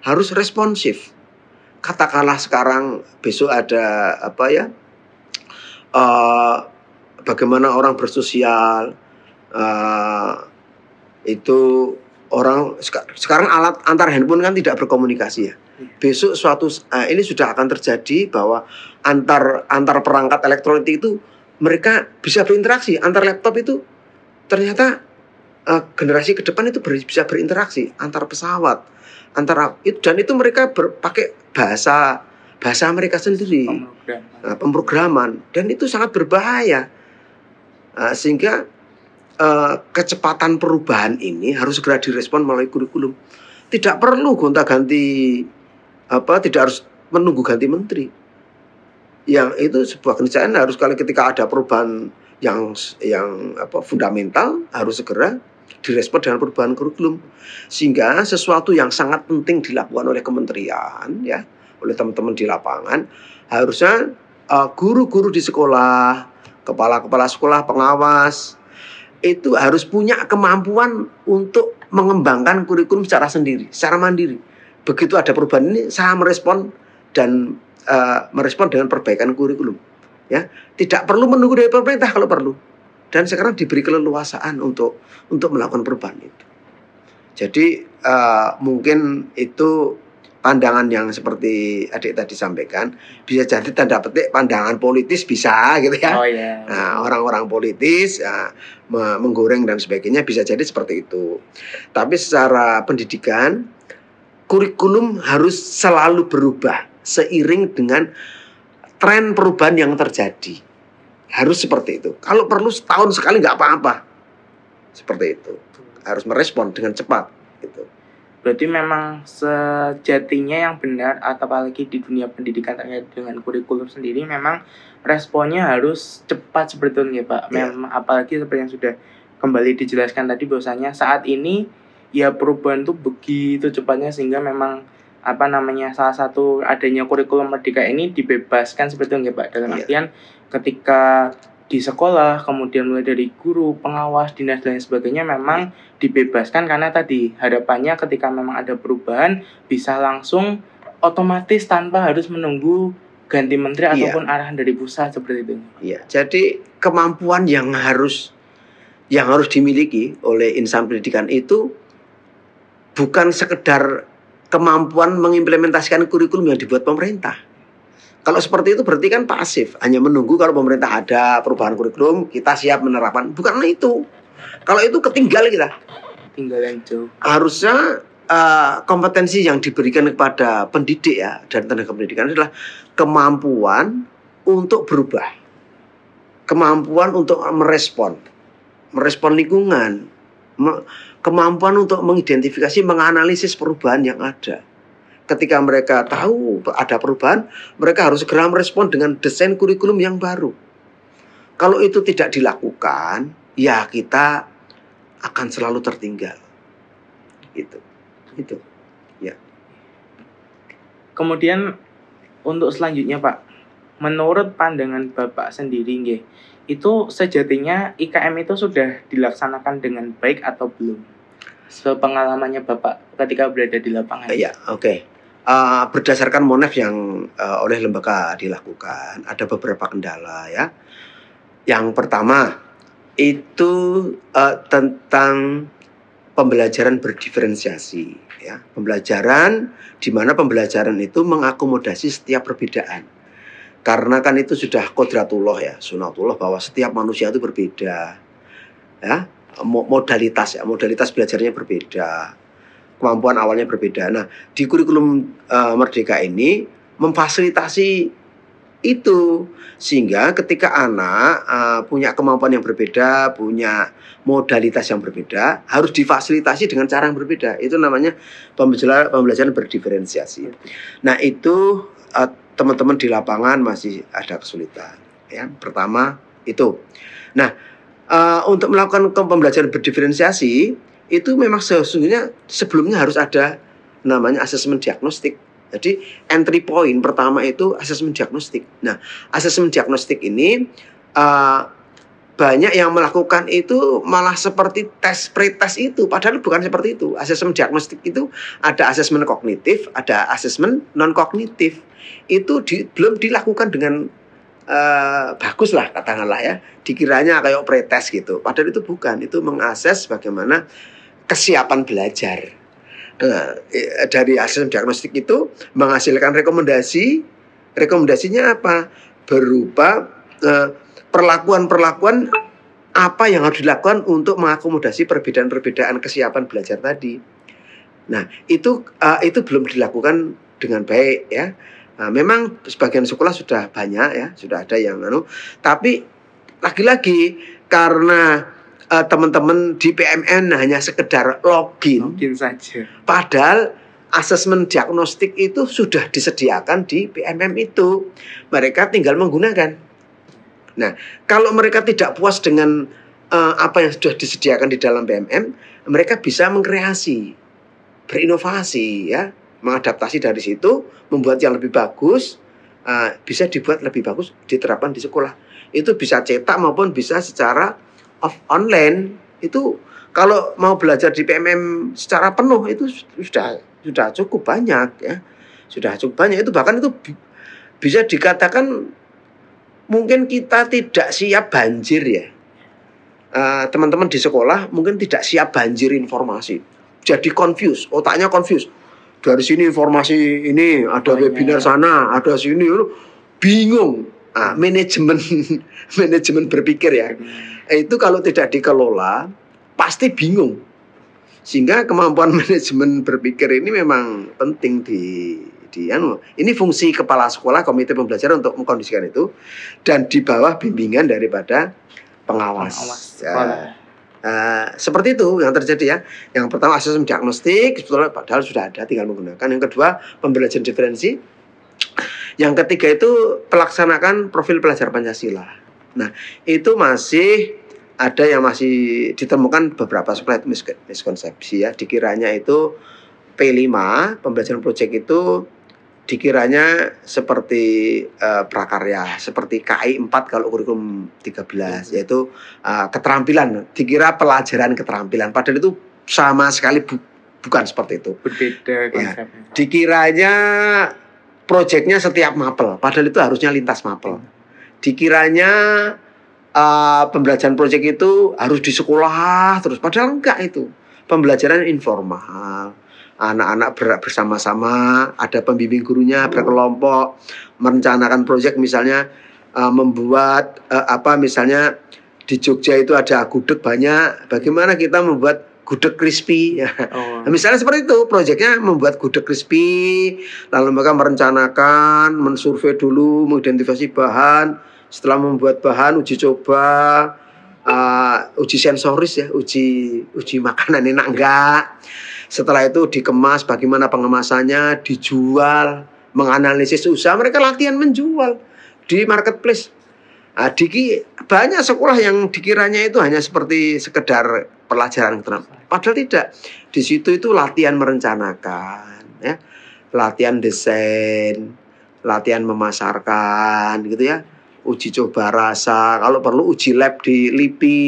harus responsif. Katakanlah sekarang, besok ada bagaimana orang bersosial, Itu orang sekarang alat antar handphone kan tidak berkomunikasi ya. Besok ini sudah akan terjadi bahwa antar perangkat elektronik itu mereka bisa berinteraksi. Antar laptop itu ternyata generasi ke depan itu bisa berinteraksi antar pesawat, dan itu mereka pakai bahasa mereka sendiri, pemrograman, dan itu sangat berbahaya. Sehingga kecepatan perubahan ini harus segera direspon melalui kurikulum. Tidak perlu gonta-ganti tidak harus menunggu ganti menteri. Yang itu sebuah keniscayaan harus ketika ada perubahan yang fundamental harus segera direspon dengan perubahan kurikulum, sehingga sesuatu yang sangat penting dilakukan oleh kementerian ya, oleh teman-teman di lapangan, harusnya guru-guru di sekolah, kepala-kepala sekolah, pengawas itu harus punya kemampuan untuk mengembangkan kurikulum secara mandiri. Begitu ada perubahan ini, saya merespon dengan perbaikan kurikulum. Ya, tidak perlu menunggu dari pemerintah kalau perlu. Dan sekarang diberi keleluasaan untuk melakukan perubahan itu. Jadi mungkin itu pandangan yang seperti adik tadi sampaikan, bisa jadi tanda petik pandangan politis bisa gitu ya. Oh, yeah. Nah, orang-orang politis menggoreng dan sebagainya bisa jadi seperti itu. Tapi secara pendidikan, kurikulum harus selalu berubah seiring dengan tren perubahan yang terjadi. Harus seperti itu. Kalau perlu setahun sekali nggak apa-apa. Seperti itu. Harus merespon dengan cepat. Gitu. Berarti memang sejatinya yang benar, atau apalagi di dunia pendidikan terkait dengan kurikulum sendiri, memang responnya harus cepat seperti itu ya Pak. Memang apalagi seperti yang sudah kembali dijelaskan tadi, bahwasanya saat ini ya perubahan itu begitu cepatnya, sehingga memang salah satu adanya kurikulum merdeka ini dibebaskan seperti itu ya Pak. Dalam artian ketika di sekolah, kemudian mulai dari guru, pengawas, dinas dan lain sebagainya memang dibebaskan, karena tadi harapannya ketika memang ada perubahan bisa langsung otomatis tanpa harus menunggu ganti menteri ataupun arahan dari pusat seperti itu. Iya, jadi kemampuan yang harus dimiliki oleh insan pendidikan itu bukan sekedar kemampuan mengimplementasikan kurikulum yang dibuat pemerintah. Kalau seperti itu berarti kan pasif, hanya menunggu kalau pemerintah ada perubahan kurikulum, kita siap menerapkan. Bukan itu. Kalau itu ketinggalan jauh. Harusnya kompetensi yang diberikan kepada pendidik ya dan tenaga pendidikan adalah kemampuan untuk berubah, kemampuan untuk merespon lingkungan, kemampuan untuk mengidentifikasi, menganalisis perubahan yang ada. Ketika mereka tahu ada perubahan, mereka harus segera merespon dengan desain kurikulum yang baru. Kalau itu tidak dilakukan, ya kita akan selalu tertinggal. Itu. Ya. Kemudian untuk selanjutnya Pak, menurut pandangan Bapak sendiri, itu sejatinya IKM itu sudah dilaksanakan dengan baik atau belum? Sepengalamannya Bapak ketika berada di lapangan. Ya, oke. Berdasarkan Monef yang oleh lembaga dilakukan, ada beberapa kendala ya. Yang pertama itu tentang pembelajaran berdiferensiasi ya. Pembelajaran di mana pembelajaran itu mengakomodasi setiap perbedaan. Karena kan itu sudah kodratullah ya, sunatullah, bahwa setiap manusia itu berbeda. Ya, modalitas belajarnya berbeda. Kemampuan awalnya berbeda. Nah, di kurikulum merdeka ini memfasilitasi itu, sehingga ketika anak punya kemampuan yang berbeda, punya modalitas yang berbeda, harus difasilitasi dengan cara yang berbeda. Itu namanya pembelajaran berdiferensiasi. Nah, itu teman-teman di lapangan masih ada kesulitan. Ya, pertama itu. Nah, untuk melakukan pembelajaran berdiferensiasi itu memang sesungguhnya sebelumnya harus ada namanya asesmen diagnostik. Jadi entry point pertama itu asesmen diagnostik. Nah, asesmen diagnostik ini banyak yang melakukan itu malah seperti pretest itu, padahal bukan seperti itu. Asesmen diagnostik itu ada asesmen kognitif, ada asesmen non kognitif. Itu belum dilakukan dengan bagus lah katakanlah ya. Dikiranya kayak pretest gitu. Padahal itu bukan. Itu mengakses bagaimana kesiapan belajar. Dari asesmen diagnostik itu menghasilkan rekomendasi. Rekomendasinya apa? Berupa perlakuan-perlakuan apa yang harus dilakukan untuk mengakomodasi perbedaan-perbedaan kesiapan belajar tadi. Nah, itu belum dilakukan dengan baik ya. Memang sebagian sekolah sudah banyak ya, sudah ada yang tapi lagi-lagi karena teman-teman di PMN hanya sekedar login saja. Padahal asesmen diagnostik itu sudah disediakan di PMM itu. Mereka tinggal menggunakan. Nah, kalau mereka tidak puas dengan apa yang sudah disediakan di dalam PMM, mereka bisa mengkreasi, berinovasi ya, mengadaptasi dari situ, membuat yang lebih bagus, bisa dibuat lebih bagus, diterapkan di sekolah. Itu bisa cetak maupun bisa secara online. Itu kalau mau belajar di PMM secara penuh itu sudah cukup banyak ya. Sudah cukup banyak, itu bahkan itu bisa dikatakan mungkin kita tidak siap banjir ya. Teman-teman di sekolah mungkin tidak siap banjir informasi. Jadi confused, otaknya confused. Dari sini informasi ini, ada webinar sana, ada sini, bingung. Manajemen berpikir ya. Itu kalau tidak dikelola pasti bingung. Sehingga kemampuan manajemen berpikir ini memang penting ini fungsi kepala sekolah, komite pembelajaran untuk mengkondisikan itu, dan di bawah bimbingan daripada pengawas. Seperti itu yang terjadi ya. Yang pertama asesmen diagnostik, sebetulnya padahal sudah ada, tinggal menggunakan. Yang kedua pembelajaran diferensi. Yang ketiga itu pelaksanakan profil pelajar Pancasila. Nah, itu masih ada yang masih ditemukan beberapa sekolah miskonsepsi ya. Dikiranya itu P5 pembelajaran proyek itu dikiranya seperti prakarya, seperti KI 4 kalau kurikulum 13, yaitu keterampilan, dikira pelajaran keterampilan, padahal itu sama sekali bukan seperti itu. Berbeda konsepnya. Ya, dikiranya proyeknya setiap mapel, padahal itu harusnya lintas mapel. Dikiranya pembelajaran proyek itu harus di sekolah terus, padahal enggak, itu pembelajaran informal. Anak-anak bersama-sama, ada pembimbing gurunya, berkelompok, merencanakan proyek, misalnya membuat misalnya di Jogja itu ada gudeg banyak, bagaimana kita membuat gudeg crispy ya. Misalnya seperti itu, proyeknya membuat gudeg crispy, lalu mereka merencanakan, mensurvei dulu, mengidentifikasi bahan, setelah membuat bahan, uji coba, uji sensoris ya, uji makanan enak enggak. Setelah itu dikemas, bagaimana pengemasannya, dijual, menganalisis usaha, mereka latihan menjual di marketplace. Banyak sekolah yang dikiranya itu hanya seperti sekedar pelajaran, padahal tidak. Di situ itu latihan merencanakan, ya, latihan desain, latihan memasarkan, gitu ya, uji coba rasa, kalau perlu uji lab di LIPI,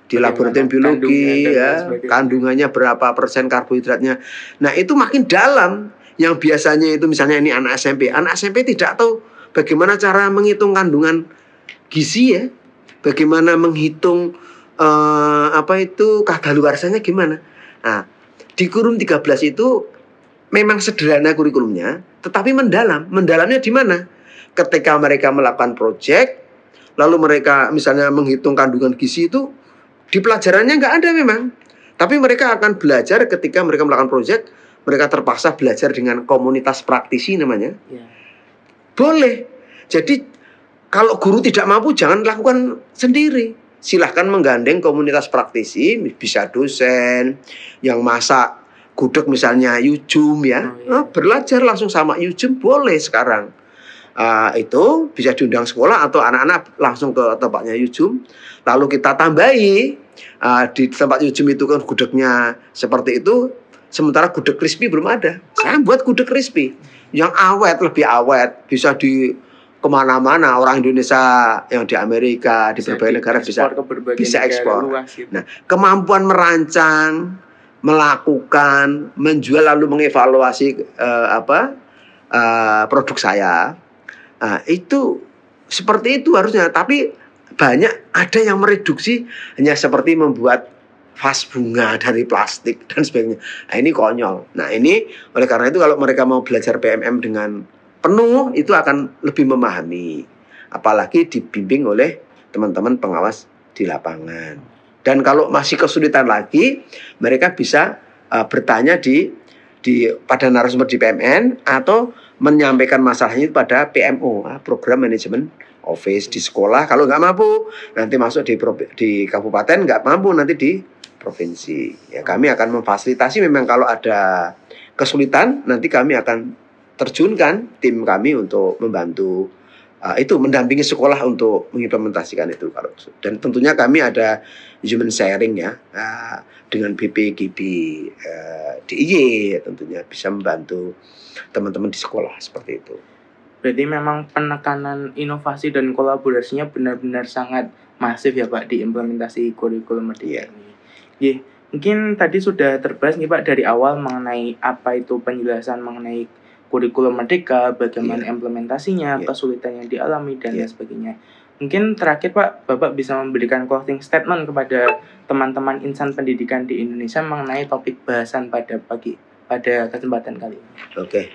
di laboratorium biologi ya, kandungannya berapa persen karbohidratnya. Nah, itu makin dalam. Yang biasanya itu misalnya ini anak SMP tidak tahu bagaimana cara menghitung kandungan gizi ya, bagaimana menghitung kadaluarsanya gimana. Nah, di kurikulum 13 itu memang sederhana kurikulumnya, tetapi mendalamnya di mana? Ketika mereka melakukan proyek, lalu mereka misalnya menghitung kandungan gizi itu di pelajarannya nggak ada memang, tapi mereka akan belajar ketika mereka melakukan proyek. Mereka terpaksa belajar dengan komunitas praktisi namanya. Boleh. Jadi kalau guru tidak mampu jangan lakukan sendiri. Silahkan menggandeng komunitas praktisi, bisa dosen yang masak gudeg misalnya Yujum ya. Belajar langsung sama Yujum boleh sekarang. Itu bisa diundang sekolah atau anak-anak langsung ke tempatnya Yujum. Lalu kita tambahi di tempat Yujum itu kan gudegnya seperti itu. Sementara gudeg crispy belum ada. Saya buat gudeg crispy yang awet, lebih awet, bisa di kemana-mana. Orang Indonesia yang di Amerika, di berbagai negara bisa ekspor. Nah, kemampuan merancang, melakukan, menjual lalu mengevaluasi produk saya, itu seperti itu harusnya. Tapi banyak ada yang mereduksi hanya seperti membuat vas bunga dari plastik dan sebagainya. Nah, ini konyol. Nah, ini oleh karena itu kalau mereka mau belajar PMM dengan penuh itu akan lebih memahami. Apalagi dibimbing oleh teman-teman pengawas di lapangan. Dan kalau masih kesulitan lagi, mereka bisa bertanya pada narasumber di PMN atau menyampaikan masalahnya pada PMO, Program Management Office di sekolah. Kalau nggak mampu, nanti masuk di kabupaten, nggak mampu nanti di provinsi. Ya, kami akan memfasilitasi. Memang kalau ada kesulitan, nanti kami akan terjunkan tim kami untuk membantu itu mendampingi sekolah untuk mengimplementasikan itu. Dan tentunya kami ada human sharing ya dengan BPGB DIY tentunya bisa membantu teman-teman di sekolah seperti itu. Berarti memang penekanan inovasi dan kolaborasinya benar-benar sangat masif ya Pak di implementasi kurikulum Merdeka ini. Yeah. Mungkin tadi sudah terbahas nih Pak dari awal mengenai apa itu penjelasan mengenai kurikulum Merdeka, bagaimana implementasinya, kesulitan yang dialami dan lain sebagainya. Mungkin terakhir Pak, Bapak bisa memberikan closing statement kepada teman-teman insan pendidikan di Indonesia mengenai topik bahasan pada kesempatan kali ini. Oke.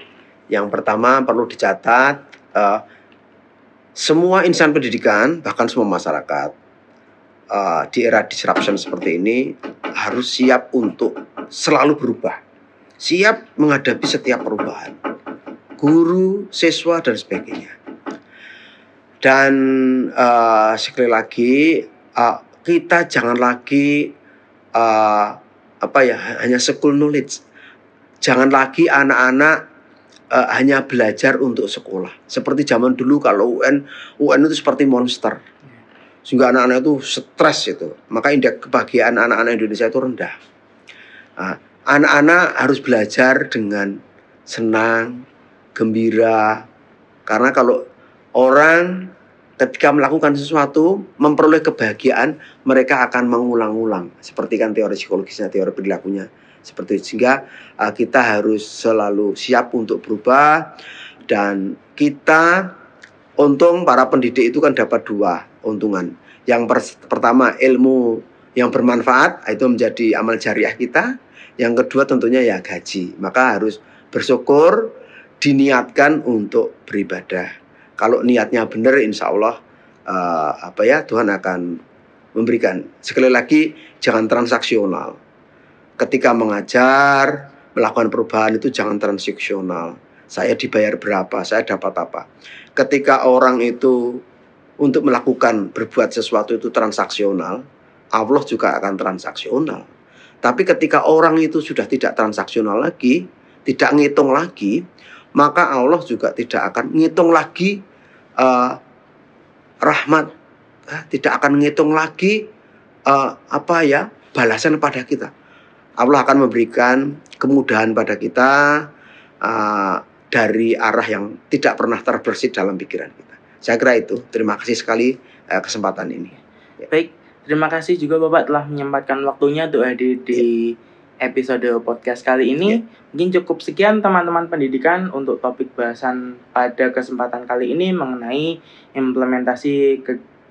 Yang pertama perlu dicatat, semua insan pendidikan, bahkan semua masyarakat, di era disruption seperti ini harus siap untuk selalu berubah. Siap menghadapi setiap perubahan. Guru, siswa, dan sebagainya. Dan sekali lagi, kita jangan lagi hanya school knowledge. Jangan lagi anak-anak hanya belajar untuk sekolah. Seperti zaman dulu kalau UN itu seperti monster. Sehingga anak-anak itu stres itu. Maka indeks kebahagiaan anak-anak Indonesia itu rendah. Anak-anak harus belajar dengan senang, gembira. Karena kalau orang ketika melakukan sesuatu, memperoleh kebahagiaan, mereka akan mengulang-ulang. Seperti kan teori psikologisnya, teori perilakunya. Seperti itu. Sehingga kita harus selalu siap untuk berubah. Dan kita, untung para pendidik itu kan dapat dua untungan. Yang pertama ilmu yang bermanfaat, itu menjadi amal jariah kita. Yang kedua tentunya ya gaji. Maka harus bersyukur, diniatkan untuk beribadah. Kalau niatnya benar, insya Allah Tuhan akan memberikan. Sekali lagi, jangan transaksional. Ketika mengajar, melakukan perubahan itu jangan transaksional. Saya dibayar berapa, saya dapat apa. Ketika orang itu untuk melakukan berbuat sesuatu itu transaksional, Allah juga akan transaksional. Tapi ketika orang itu sudah tidak transaksional lagi, tidak ngitung lagi, maka Allah juga tidak akan ngitung lagi rahmat, tidak akan ngitung lagi balasan pada kita. Allah akan memberikan kemudahan pada kita dari arah yang tidak pernah terbersit dalam pikiran kita. Saya kira itu. Terima kasih sekali kesempatan ini. Ya. Baik, terima kasih juga Bapak telah menyempatkan waktunya untuk hadir di episode podcast kali ini. Mungkin cukup sekian teman-teman pendidikan untuk topik bahasan pada kesempatan kali ini mengenai implementasi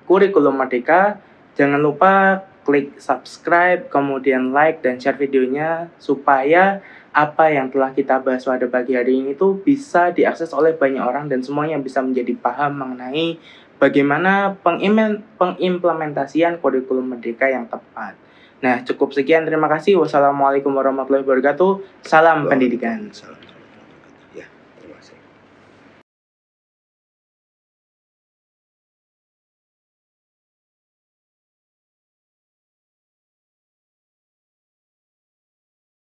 kurikulum Merdeka. Jangan lupa klik subscribe, kemudian like dan share videonya supaya apa yang telah kita bahas pada pagi hari ini itu bisa diakses oleh banyak orang dan semuanya bisa menjadi paham mengenai bagaimana pengimplementasian kurikulum Merdeka yang tepat. Nah, cukup sekian. Terima kasih. Wassalamualaikum warahmatullahi wabarakatuh. Salam pendidikan. Ya, terima kasih.